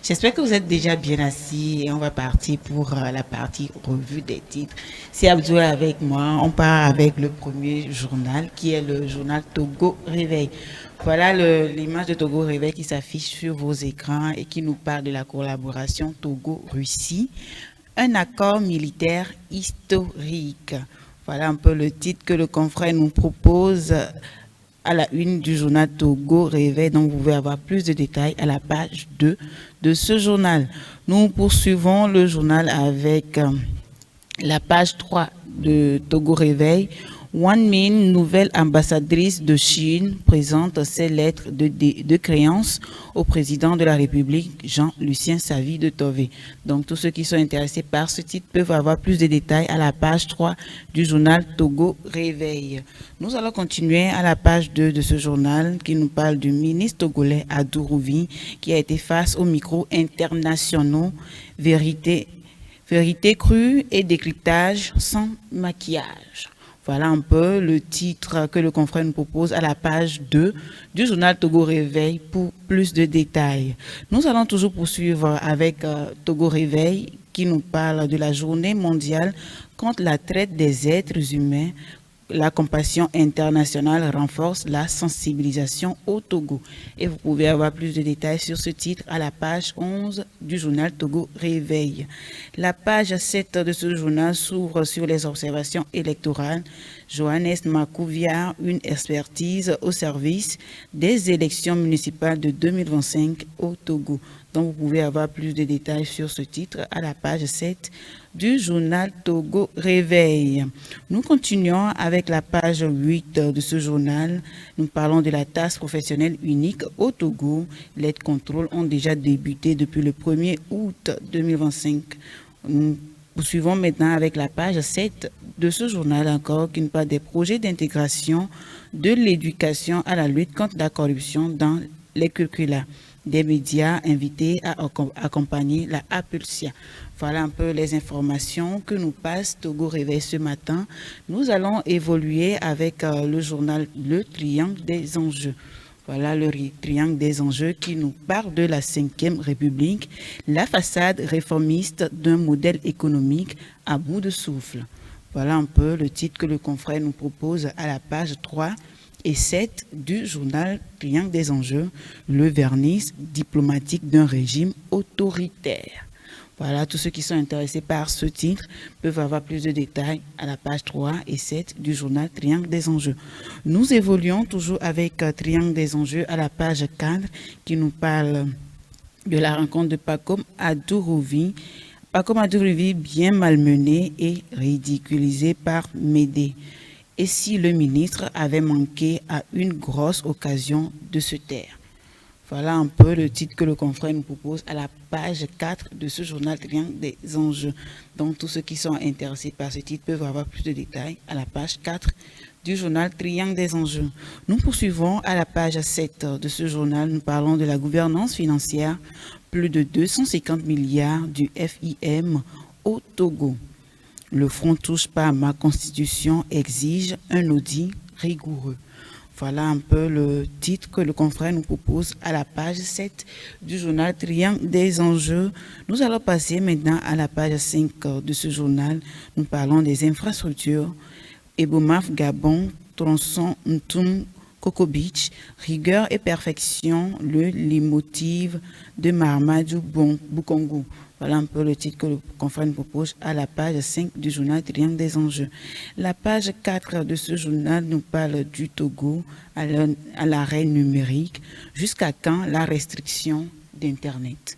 J'espère que vous êtes déjà bien assis et on va partir pour la partie revue des titres. C'est Abdul avec moi. On part avec le premier journal qui est le journal Togo Réveil. Voilà l'image de Togo Réveil qui s'affiche sur vos écrans et qui nous parle de la collaboration Togo-Russie, un accord militaire historique. Voilà un peu le titre que le confrère nous propose à la une du journal Togo Réveil. Donc, vous pouvez avoir plus de détails à la page 2 de ce journal. Nous poursuivons le journal avec la page 3 de Togo Réveil. Wang Min, nouvelle ambassadrice de Chine, présente ses lettres de créance au président de la République, Jean-Lucien Savy de Tové. Donc, tous ceux qui sont intéressés par ce titre peuvent avoir plus de détails à la page 3 du journal Togo Réveil. Nous allons continuer à la page 2 de ce journal qui nous parle du ministre togolais Adourouvi qui a été face aux micros internationaux Vérité crue et décryptage sans maquillage. Voilà un peu le titre que le confrère nous propose à la page 2 du journal Togo Réveil pour plus de détails. Nous allons toujours poursuivre avec Togo Réveil qui nous parle de la journée mondiale contre la traite des êtres humains. La compassion internationale renforce la sensibilisation au Togo. Et vous pouvez avoir plus de détails sur ce titre à la page 11 du journal Togo Réveil. La page 7 de ce journal s'ouvre sur les observations électorales. Johannes Makouviar, une expertise au service des élections municipales de 2025 au Togo. Donc, vous pouvez avoir plus de détails sur ce titre à la page 7 du journal Togo Réveil. Nous continuons avec la page 8 de ce journal. Nous parlons de la taxe professionnelle unique au Togo. Les contrôles ont déjà débuté depuis le 1er août 2025. Nous poursuivons maintenant avec la page 7 de ce journal encore qui nous parle des projets d'intégration de l'éducation à la lutte contre la corruption dans les curricula. Des médias invités à accompagner la APULSIA. Voilà un peu les informations que nous passe Togo Réveil ce matin. Nous allons évoluer avec le journal Le Triangle des enjeux. Voilà le triangle des enjeux qui nous parle de la 5e République, la façade réformiste d'un modèle économique à bout de souffle. Voilà un peu le titre que le confrère nous propose à la page 3 et 7 du journal Triangle des enjeux, le vernis diplomatique d'un régime autoritaire. Voilà, tous ceux qui sont intéressés par ce titre peuvent avoir plus de détails à la page 3 et 7 du journal Triangle des enjeux. Nous évoluons toujours avec Triangle des enjeux à la page 4 qui nous parle de la rencontre de Pacom Adourouvi. Pacom Adourouvi bien malmené et ridiculisé par Médé. Et si le ministre avait manqué à une grosse occasion de se taire? Voilà un peu le titre que le confrère nous propose à la page 4 de ce journal Triangle des enjeux. Donc, tous ceux qui sont intéressés par ce titre peuvent avoir plus de détails à la page 4 du journal Triangle des enjeux. Nous poursuivons à la page 7 de ce journal. Nous parlons de la gouvernance financière. Plus de 250 milliards du FIM au Togo. Le front touche pas à ma constitution exige un audit rigoureux. Voilà un peu le titre que le confrère nous propose à la page 7 du journal Triangle des enjeux. Nous allons passer maintenant à la page 5 de ce journal. Nous parlons des infrastructures. Ebomaf Gabon, tronçon Ntoum Coco Beach, rigueur et perfection, le leitmotiv de Mahamadou Bukongo. Voilà un peu le titre que le confrère nous propose à la page 5 du journal Triangle des enjeux. La page 4 de ce journal nous parle du Togo à l'arrêt numérique. Jusqu'à quand la restriction d'Internet?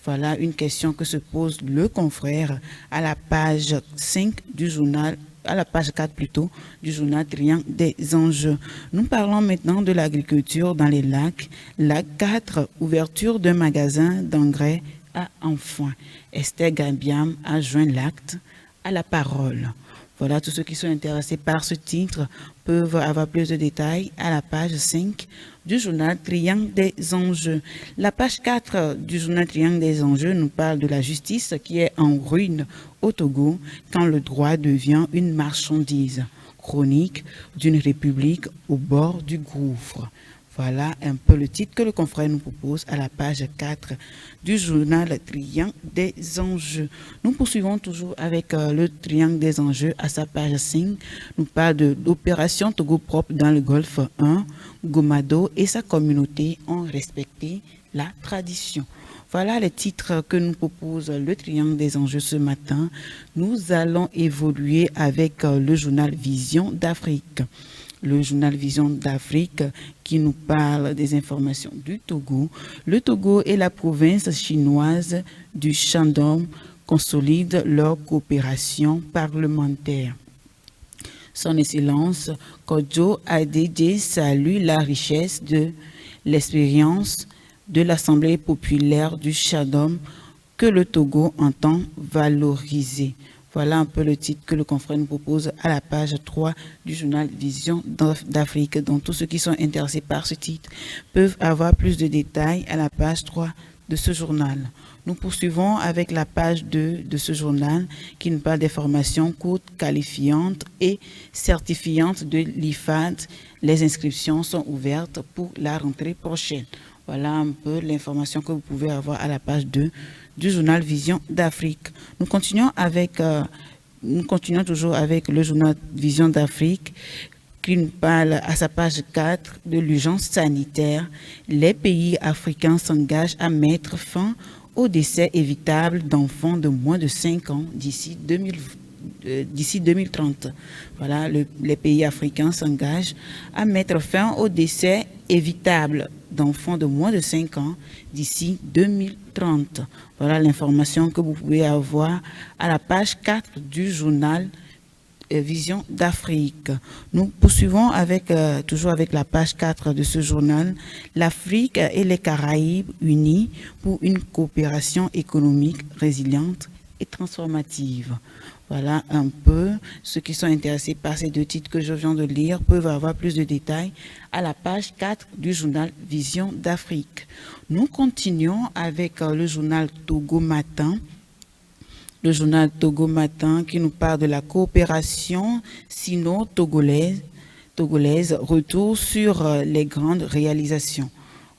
Voilà une question que se pose le confrère à la page 5 du journal, à la page 4 plutôt, du journal Triangle des enjeux. Nous parlons maintenant de l'agriculture dans les lacs. Lac 4, ouverture d'un magasin d'engrais à enfants. Esther Gabiam a joint l'acte à la parole. Voilà, tous ceux qui sont intéressés par ce titre peuvent avoir plus de détails à la page 5 du journal Triangle des enjeux. La page 4 du journal Triangle des enjeux nous parle de la justice qui est en ruine au Togo quand le droit devient une marchandise. Chronique d'une république au bord du gouffre. Voilà un peu le titre que le confrère nous propose à la page 4 du journal Triangle des enjeux. Nous poursuivons toujours avec le Triangle des enjeux à sa page 5. Nous parle de l'opération Togo propre dans le Golfe 1. Gomado et sa communauté ont respecté la tradition. Voilà les titres que nous propose le Triangle des enjeux ce matin. Nous allons évoluer avec le journal Vision d'Afrique. Le journal Vision d'Afrique qui nous parle des informations du Togo. Le Togo et la province chinoise du Shandong consolident leur coopération parlementaire. Son Excellence Kodjo Adedje salue la richesse de l'expérience de l'Assemblée populaire du Shandong que le Togo entend valoriser. Voilà un peu le titre que le confrère nous propose à la page 3 du journal Vision d'Afrique. Donc tous ceux qui sont intéressés par ce titre peuvent avoir plus de détails à la page 3 de ce journal. Nous poursuivons avec la page 2 de ce journal qui nous parle des formations courtes, qualifiantes et certifiantes de l'IFAD. Les inscriptions sont ouvertes pour la rentrée prochaine. Voilà un peu l'information que vous pouvez avoir à la page 2 du journal Vision d'Afrique. Nous continuons toujours avec le journal Vision d'Afrique qui nous parle à sa page 4 de l'urgence sanitaire. Les pays africains s'engagent à mettre fin au décès évitable d'enfants de moins de 5 ans d'ici 2030. Voilà, les pays africains s'engagent à mettre fin au décès évitable d'enfants de moins de 5 ans d'ici 2030. Voilà l'information que vous pouvez avoir à la page 4 du journal Vision d'Afrique. Nous poursuivons toujours avec la page 4 de ce journal, l'Afrique et les Caraïbes unis pour une coopération économique résiliente et transformative. Voilà un peu ceux qui sont intéressés par ces deux titres que je viens de lire peuvent avoir plus de détails à la page 4 du journal Vision d'Afrique. Nous continuons avec le journal Togo Matin. Le journal Togo Matin qui nous parle de la coopération sino-togolaise. Retour sur les grandes réalisations.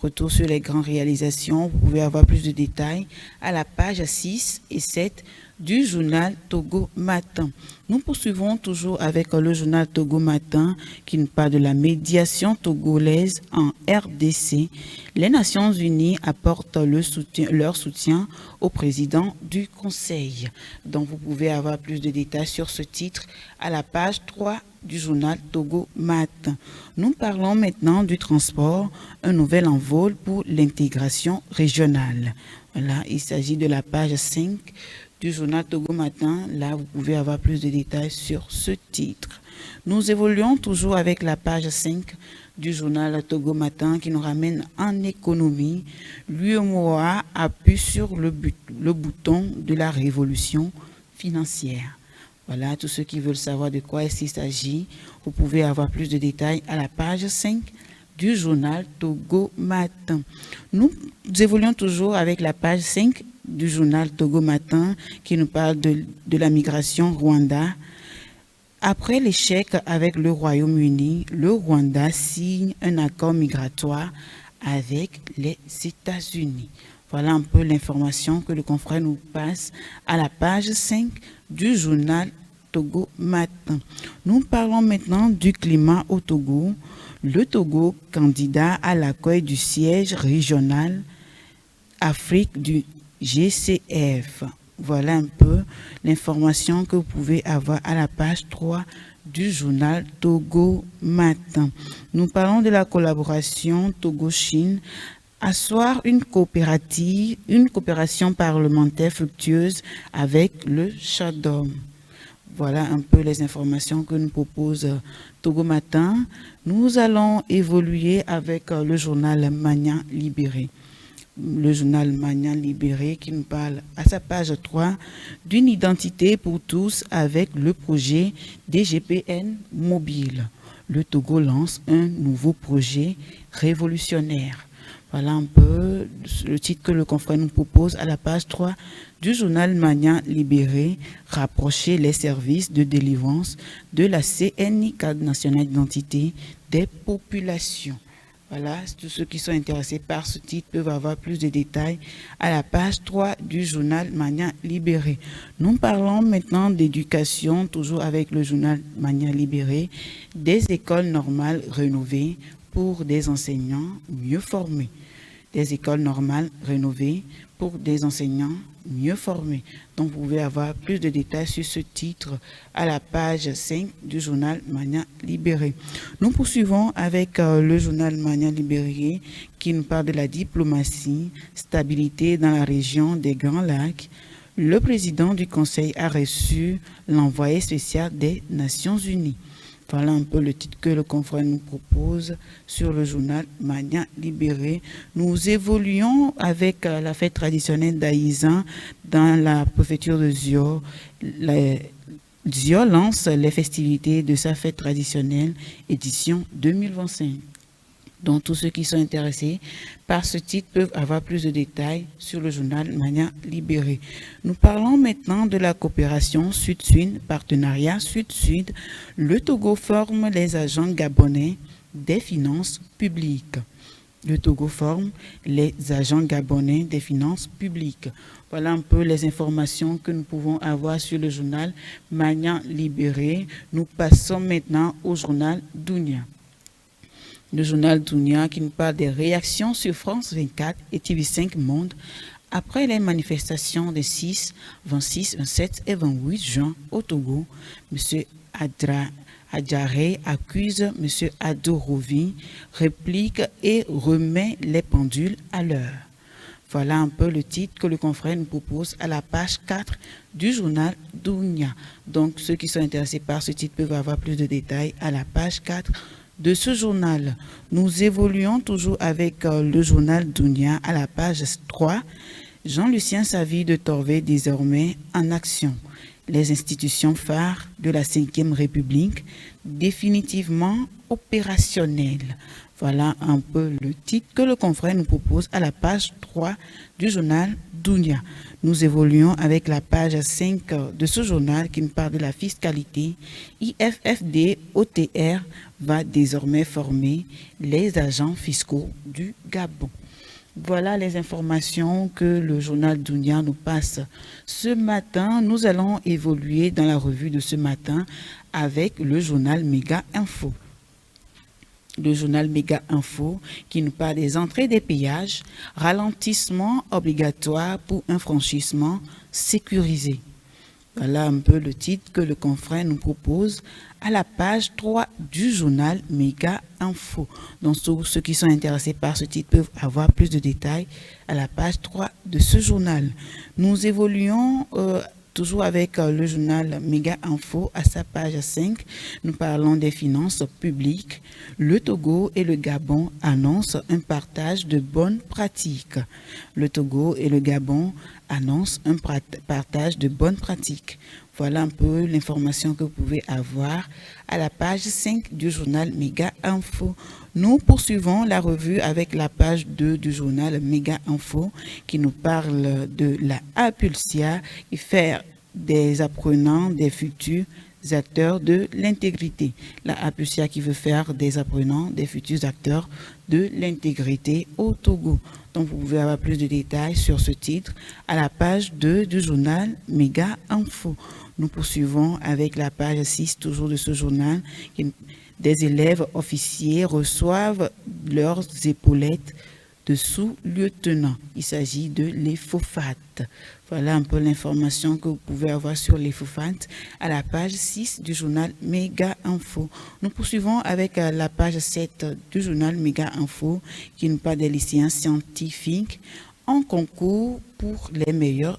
Retour sur les grandes réalisations. Vous pouvez avoir plus de détails à la page 6 et 7 du journal Togo Matin. Nous poursuivons toujours avec le journal Togo Matin qui nous parle de la médiation togolaise en RDC. Les Nations Unies apportent leur soutien au président du Conseil. Donc vous pouvez avoir plus de détails sur ce titre à la page 3 du journal Togo Matin. Nous parlons maintenant du transport, un nouvel envol pour l'intégration régionale. Voilà, il s'agit de la page 5 du journal Togo Matin. Là, vous pouvez avoir plus de détails sur ce titre. Nous évoluons toujours avec la page 5 du journal Togo Matin qui nous ramène en économie. L'UEMOA appuie sur le bouton de la révolution financière. Voilà, tous ceux qui veulent savoir de quoi il s'agit, vous pouvez avoir plus de détails à la page 5 du journal Togo Matin. Nous évoluons toujours avec la page 5 du journal Togo Matin qui nous parle de la migration Rwanda. Après l'échec avec le Royaume-Uni, le Rwanda signe un accord migratoire avec les États-Unis. Voilà un peu l'information que le confrère nous passe à la page 5 du journal Togo Matin. Nous parlons maintenant du climat au Togo. Le Togo, candidat à l'accueil du siège régional Afrique du GCF. Voilà un peu l'information que vous pouvez avoir à la page 3 du journal Togo Matin. Nous parlons de la collaboration Togo-Chine, asseoir une coopération parlementaire fructueuse avec le Shandong. Voilà un peu les informations que nous propose Togo Matin. Nous allons évoluer avec le journal Magnan Libéré. Le journal Magnan Libéré qui nous parle à sa page 3 d'une identité pour tous avec le projet DGPN mobile. Le Togo lance un nouveau projet révolutionnaire. Voilà un peu le titre que le confrère nous propose à la page 3 du journal Magnan Libéré, rapprocher les services de délivrance de la CNI, Cadre national d'identité des populations. Voilà, tous ceux qui sont intéressés par ce titre peuvent avoir plus de détails à la page 3 du journal Mania Libéré. Nous parlons maintenant d'éducation, toujours avec le journal Mania Libéré, des écoles normales rénovées pour des enseignants mieux formés. Des écoles normales rénovées pour des enseignants mieux formés. Donc, vous pouvez avoir plus de détails sur ce titre à la page 5 du journal Mania Libéré. Nous poursuivons avec le journal Mania Libéré qui nous parle de la diplomatie, stabilité dans la région des Grands Lacs. Le président du Conseil a reçu l'envoyé spécial des Nations Unies. Voilà un peu le titre que le confrère nous propose sur le journal Mania Libéré. Nous évoluons avec la fête traditionnelle d'Aïzan dans la préfecture de Zio. Zio lance les festivités de sa fête traditionnelle édition 2025. Donc, tous ceux qui sont intéressés par ce titre peuvent avoir plus de détails sur le journal Mania Libéré. Nous parlons maintenant de la coopération Sud-Sud, partenariat Sud-Sud. Le Togo forme les agents gabonais des finances publiques. Le Togo forme les agents gabonais des finances publiques. Voilà un peu les informations que nous pouvons avoir sur le journal Mania Libéré. Nous passons maintenant au journal Dunia. Le journal Dunia qui nous parle des réactions sur France 24 et TV5 Monde après les manifestations des 6, 26, 27 et 28 juin au Togo. M. Adjaré accuse M. Adorovi, réplique et remet les pendules à l'heure. Voilà un peu le titre que le confrère nous propose à la page 4 du journal Dunia. Donc ceux qui sont intéressés par ce titre peuvent avoir plus de détails à la page 4 de ce journal. Nous évoluons toujours avec le journal Dunia à la page 3. Jean-Lucien Savy de Torvé désormais en action. Les institutions phares de la 5e République définitivement opérationnelles. Voilà un peu le titre que le confrère nous propose à la page 3 du journal Dunia. Nous évoluons avec la page 5 de ce journal qui nous parle de la fiscalité. IFFD OTR va désormais former les agents fiscaux du Gabon. Voilà les informations que le journal Dunia nous passe ce matin. Nous allons évoluer dans la revue de ce matin avec le journal Méga Info. Le journal Méga Info qui nous parle des entrées des péages, ralentissement obligatoire pour un franchissement sécurisé. Voilà un peu le titre que le confrère nous propose à la page 3 du journal Méga Info. Donc ceux qui sont intéressés par ce titre peuvent avoir plus de détails à la page 3 de ce journal. Nous évoluons toujours avec le journal Méga Info à sa page 5. Nous parlons des finances publiques. Le Togo et le Gabon annoncent un partage de bonnes pratiques. Le Togo et le Gabon annoncent un partage de bonnes pratiques. Voilà un peu l'information que vous pouvez avoir à la page 5 du journal Méga Info. Nous poursuivons la revue avec la page 2 du journal Méga Info qui nous parle de la Apulsia et faire des apprenants des futurs acteurs de l'intégrité. La Apulsia qui veut faire des apprenants des futurs acteurs de l'intégrité au Togo. Donc vous pouvez avoir plus de détails sur ce titre à la page 2 du journal Méga Info. Nous poursuivons avec la page 6 toujours de ce journal. Des élèves officiers reçoivent leurs épaulettes de sous-lieutenant. Il s'agit de l'EFOFAT. Voilà un peu l'information que vous pouvez avoir sur l'EFOFAT à la page 6 du journal Méga Info. Nous poursuivons avec la page 7 du journal Méga Info qui nous parle des lycéens scientifiques en concours pour les meilleurs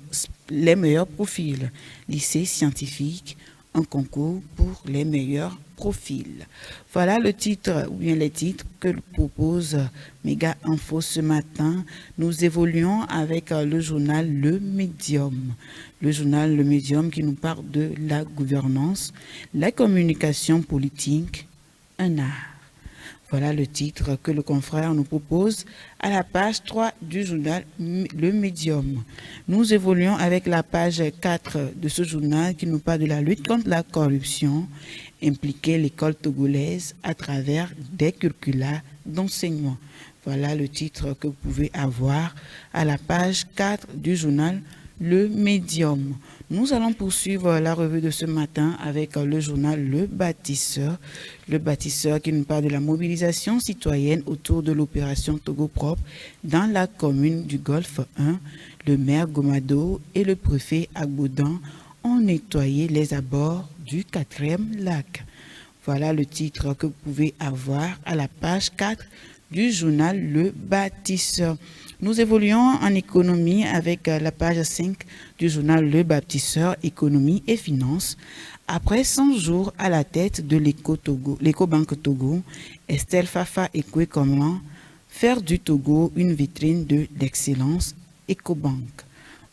profils. Lycée scientifique, un concours pour les meilleurs profils. Voilà le titre, ou bien les titres que propose Méga Info ce matin. Nous évoluons avec le journal Le Médium. Le journal Le Médium qui nous parle de la gouvernance, la communication politique, un art. Voilà le titre que le confrère nous propose à la page 3 du journal Le Médium. Nous évoluons avec la page 4 de ce journal qui nous parle de la lutte contre la corruption, impliquer l'école togolaise à travers des curricula d'enseignement. Voilà le titre que vous pouvez avoir à la page 4 du journal Le Médium. Nous allons poursuivre la revue de ce matin avec le journal Le Bâtisseur. Le Bâtisseur qui nous parle de la mobilisation citoyenne autour de l'opération Togo Propre dans la commune du Golfe 1. Le maire Gomado et le préfet Agboudan ont nettoyé les abords du 4e lac. Voilà le titre que vous pouvez avoir à la page 4 du journal Le Bâtisseur. Nous évoluons en économie avec la page 5 du journal Le Bâtisseur, économie et finances. Après 100 jours à la tête de l'Ecobank Togo, Estelle Fafa Ekwe Komlan, faire du Togo une vitrine de l'excellence Ecobank.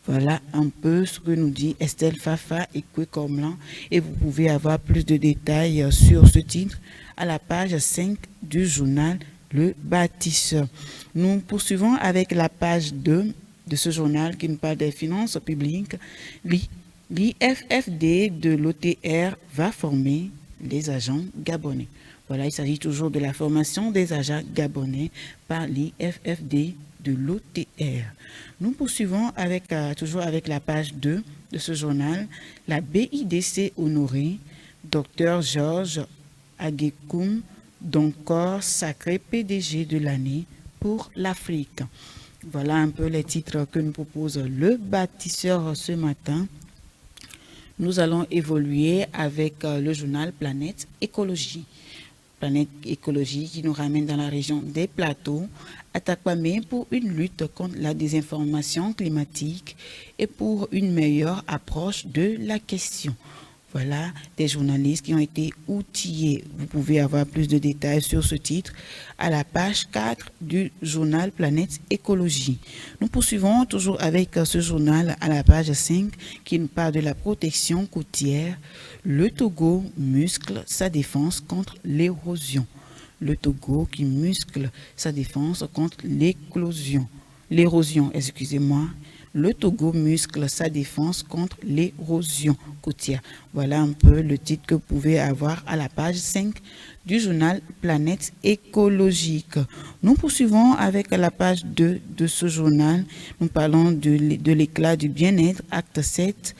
Voilà un peu ce que nous dit Estelle Fafa Ekwe Komlan et vous pouvez avoir plus de détails sur ce titre à la page 5 du journal Le Bâtisseur. Nous poursuivons avec la page 2 de ce journal qui nous parle des finances publiques. L'IFFD de l'OTR va former les agents gabonais. Voilà, il s'agit toujours de la formation des agents gabonais par l'IFFD de l'OTR. Nous poursuivons avec, toujours avec la page 2 de ce journal. La BIDC honorée, Dr Georges Agekoum, Doncor, sacré PDG de l'année pour l'Afrique. Voilà un peu les titres que nous propose Le Bâtisseur ce matin. Nous allons évoluer avec le journal Planète Écologie. Planète Écologie qui nous ramène dans la région des plateaux, à Takwame pour une lutte contre la désinformation climatique et pour une meilleure approche de la question. Voilà des journalistes qui ont été outillés. Vous pouvez avoir plus de détails sur ce titre à la page 4 du journal Planète Écologie. Nous poursuivons toujours avec ce journal à la page 5 qui nous parle de la protection côtière. Le Togo muscle sa défense contre l'érosion. Le Togo qui muscle sa défense contre l'érosion, excusez-moi. Le Togo muscle sa défense contre l'érosion côtière. Voilà un peu le titre que vous pouvez avoir à la page 5 du journal Planète Écologique. Nous poursuivons avec la page 2 de ce journal. Nous parlons de l'éclat du bien-être, acte 7,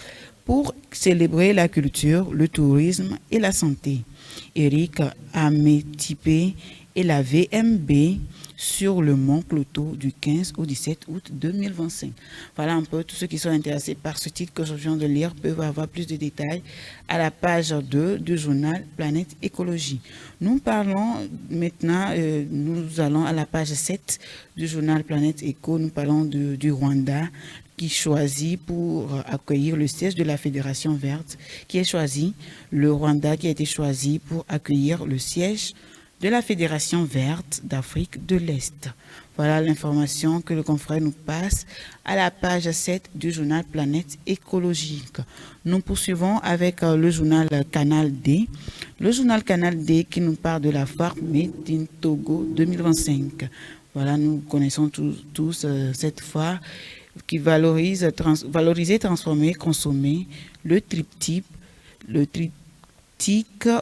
pour célébrer la culture, le tourisme et la santé. Eric Amétipé et la VMB sur le Mont Cloto du 15 au 17 août 2025. Voilà un peu tous ceux qui sont intéressés par ce titre que je viens de lire peuvent avoir plus de détails à la page 2 du journal Planète Écologie. Nous parlons maintenant, nous allons à la page 7 du journal Planète Éco, nous parlons du Rwanda qui choisit pour accueillir le siège de la Fédération verte, le Rwanda qui a été choisi pour accueillir le siège de la Fédération verte d'Afrique de l'Est. Voilà l'information que le confrère nous passe à la page 7 du journal Planète Écologique. Nous poursuivons avec le journal Canal D. Le journal Canal D qui nous parle de la foire Made in Togo 2025. Voilà, nous connaissons tous cette foire qui valorise, valoriser, transformer, consommer, le triptyque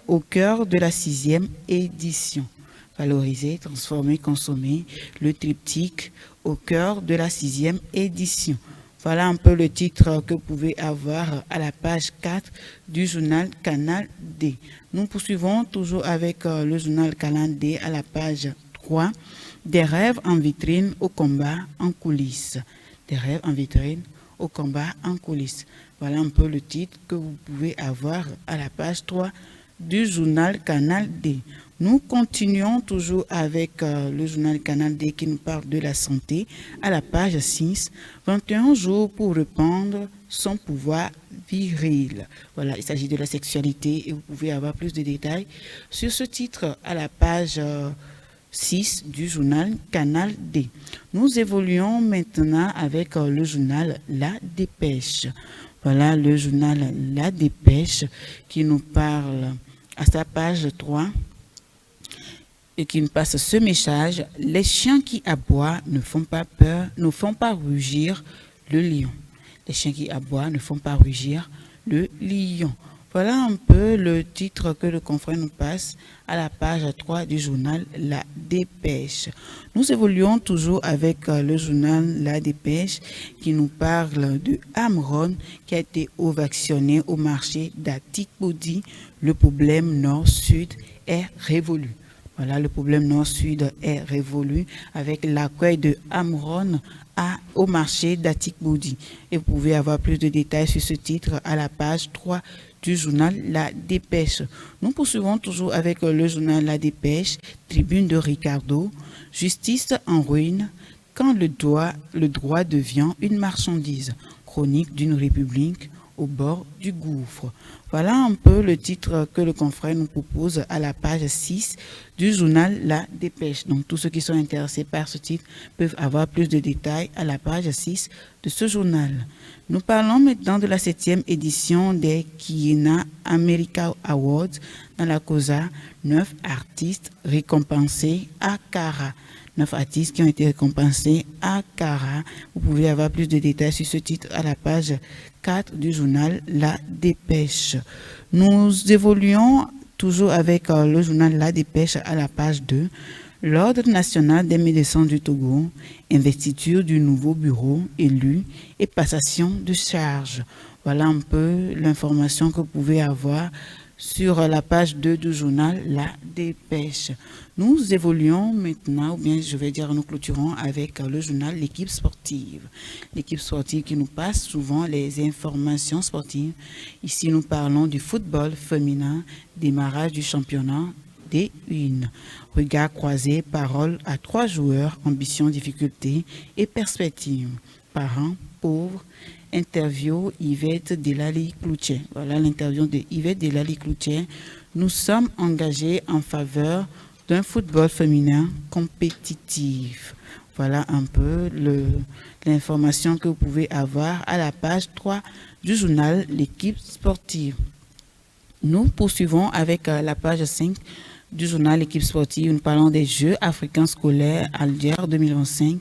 au cœur de la 6e édition. Valoriser, transformer, consommer, le triptyque au cœur de la 6e édition. Voilà un peu le titre que vous pouvez avoir à la page 4 du journal Canal D. Nous poursuivons toujours avec le journal Canal D à la page 3. Des rêves en vitrine au combat en coulisses. Des rêves en vitrine au combat en coulisses. Voilà un peu le titre que vous pouvez avoir à la page 3 du journal Canal D. Nous continuons toujours avec le journal Canal D qui nous parle de la santé à la page 6. 21 jours pour répandre son pouvoir viril. Voilà, il s'agit de la sexualité et vous pouvez avoir plus de détails sur ce titre à la page 6 du journal Canal D. Nous évoluons maintenant avec le journal La Dépêche. Voilà le journal La Dépêche qui nous parle à sa page 3 et qui nous passe ce message. Les chiens qui aboient ne font pas peur, ne font pas rugir le lion. Les chiens qui aboient ne font pas rugir le lion. Voilà un peu le titre que le confrère nous passe à la page 3 du journal La Dépêche. Nous évoluons toujours avec le journal La Dépêche qui nous parle de Amron qui a été ovactionné au marché d'Atikpodi. Le problème nord-sud est révolu. Voilà, le problème nord-sud est révolu avec l'accueil de Amron au marché d'Atikpodi. Et vous pouvez avoir plus de détails sur ce titre à la page 3 du journal La Dépêche. Nous poursuivons toujours avec le journal La Dépêche, tribune de Ricardo, justice en ruine, quand le droit devient une marchandise, chronique d'une république au bord du gouffre. Voilà un peu le titre que le confrère nous propose à la page 6 du journal La Dépêche. Donc tous ceux qui sont intéressés par ce titre peuvent avoir plus de détails à la page 6 de ce journal. Nous parlons maintenant de la 7e édition des Kiena America Awards dans la causa 9 artistes récompensés à Cara. 9 artistes qui ont été récompensés à Cara. Vous pouvez avoir plus de détails sur ce titre à la page 4 du journal La Dépêche. Nous évoluons toujours avec le journal La Dépêche à la page 2. L'Ordre national des médecins du Togo, investiture du nouveau bureau élu et passation de charges. Voilà un peu l'information que vous pouvez avoir sur la page 2 du journal La Dépêche. Nous évoluons maintenant, ou bien je vais dire nous clôturons avec le journal L'équipe sportive. L'équipe sportive qui nous passe souvent les informations sportives. Ici, nous parlons du football féminin, démarrage du championnat des une. Regard croisé, parole à 3 joueurs, ambition, difficulté et perspective. Parents, pauvres, interview Yvette Delali-Cloutier. Voilà l'interview de Yvette Delali-Cloutier. Nous sommes engagés en faveur d'un football féminin compétitif. Voilà un peu l'information que vous pouvez avoir à la page 3 du journal L'équipe sportive. Nous poursuivons avec la page 5 du journal L'équipe sportive. Nous parlons des Jeux africains scolaires Alger 2025,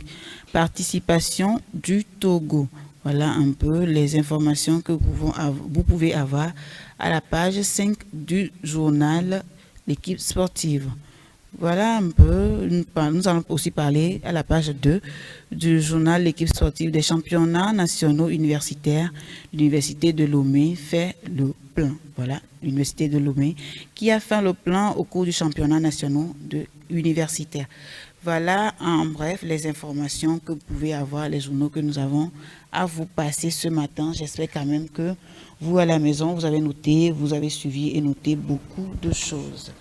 participation du Togo. Voilà un peu les informations que vous pouvez avoir à la page 5 du journal L'équipe sportive. Voilà un peu, nous allons aussi parler à la page 2 du journal L'équipe sportive des championnats nationaux universitaires. L'Université de Lomé fait le plein. Voilà, l'Université de Lomé qui a fait le plein au cours du championnat national universitaire. Voilà en bref les informations que vous pouvez avoir, les journaux que nous avons à vous passer ce matin. J'espère quand même que vous à la maison, vous avez noté, vous avez suivi et noté beaucoup de choses.